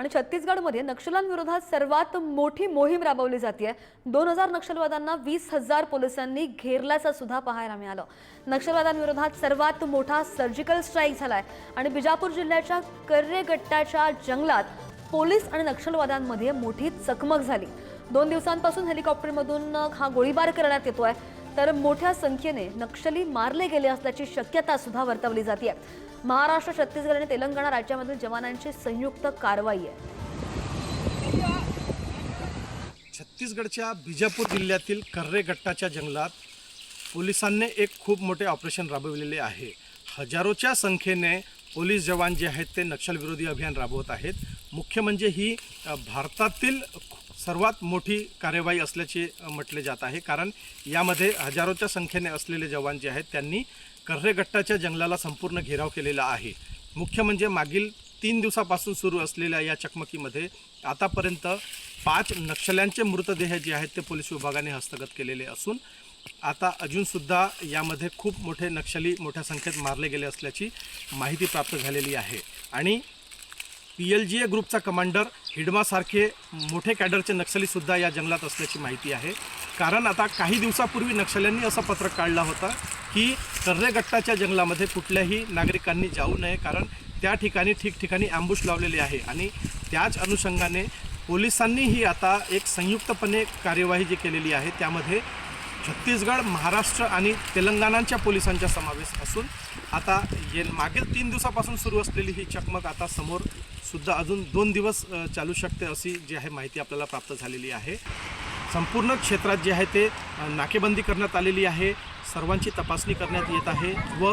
आणि छत्तीसगडमध्ये नक्षल्यांविरोधात सर्वात मोठी मोहीम राबवली जाते। 2000 नक्षलवाद्यांना 20,000 पोलिसांनी घेरल्याचं सुद्धा पाहायला मिळालं। नक्षलवाद्यांविरोधात सर्वात मोठा सर्जिकल स्ट्राईक झालाय आणि बिजापूर जिल्ह्याच्या कर्रेगट्टाच्या जंगलात पोलीस आणि नक्षलवाद्यांमध्ये मोठी चकमक झाली। 2 दिवसांपासून हेलिकॉप्टरमधून हा गोळीबार करण्यात येतोय, तर मोठ्या संख्येने नक्षली मारले गेले असल्याची शक्यता सुद्धा वर्तवली जाते। महाराष्ट्र, छत्तीसगड आणि तेलंगणा राज्यामधील जवानांची संयुक्त कारवाई आहे। छत्तीसगडच्या बिजापूर जिल्ह्यातील कर्रेगट्टाच्या जंगलात पोलिसांनी एक खूप मोठे ऑपरेशन राबविलेले आहे। हजारोच्या संख्येने पोलीस जवान जे आहेत ते नक्षलविरोधी अभियान राबवत आहेत। मुख्य म्हणजे ही भारतातील सर्वात मोठी कार्यवाही असल्याचे म्हटले जात आहे, कारण यामध्ये हजारोच्या संख्येने असलेले जवान जे आहेत त्यांनी कर्रेगट्टाच्या जंगलाला संपूर्ण घेराव केलेला आहे। मुख्य म्हणजे मागील 3 दिवसापासून सुरू असलेल्या या चकमकीमध्ये आतापर्यंत 5 नक्षल्यांचे मृतदेह जे आहेत ते पोलीस विभागाने हस्तगत केलेले असून आता अजूनसुद्धा यामध्ये खूप मोठे नक्षली मोठ्या संख्येत मारले गेले असल्याची माहिती प्राप्त झालेली आहे। आणि PLGA ग्रुपचा कमांडर हिडमासारखे मोठे कॅडरचे नक्षलीसुद्धा या जंगलात असल्याची माहिती आहे। कारण आता काही दिवसापूर्वी नक्षल्यांनी असं पत्रक काढला होता की कर्रेगट्टाच्या जंगलामध्ये कुठल्याही नागरिकांनी जाऊ नये, कारण त्या ठिकाणी ठिकठिकाणी ॲम्बुश लावलेले आहे। आणि त्याच अनुषंगाने पोलिसांनीही आता एक संयुक्तपणे कार्यवाही जी केलेली आहे त्यामध्ये छत्तीसगड, महाराष्ट्र आणि तेलंगणाच्या पोलिसांचा समावेश असून आता मागील 3 दिवसापासून सुरू असलेली ही चकमक आता समोर सुद्धा अजून 2 दिवस चालू शकते अशी जी आहे माहिती आपल्याला प्राप्त झालेली आहे। संपूर्ण क्षेत्रात जे आहे ते नाकेबंदी करण्यात आलेली आहे, सर्वांची तपासणी करण्यात येत आहे व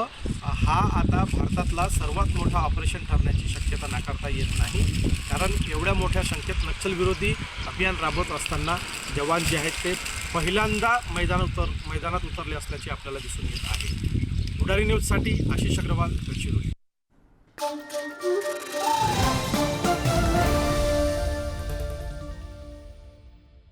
हा आता भारतातला सर्वात मोठा ऑपरेशन ठरण्याची शक्यता नाकारता येत नाही, कारण एवढ्या मोठ्या संख्येत नक्षलविरोधी अभियान राबवत असताना जवान जे आहेत ते पहिल्यांदा मैदानात उतरले असल्याचे आपल्याला दिसून येत आहे। बुडारी न्यूजसाठी आशिष अग्रवाल, गडचिरोली।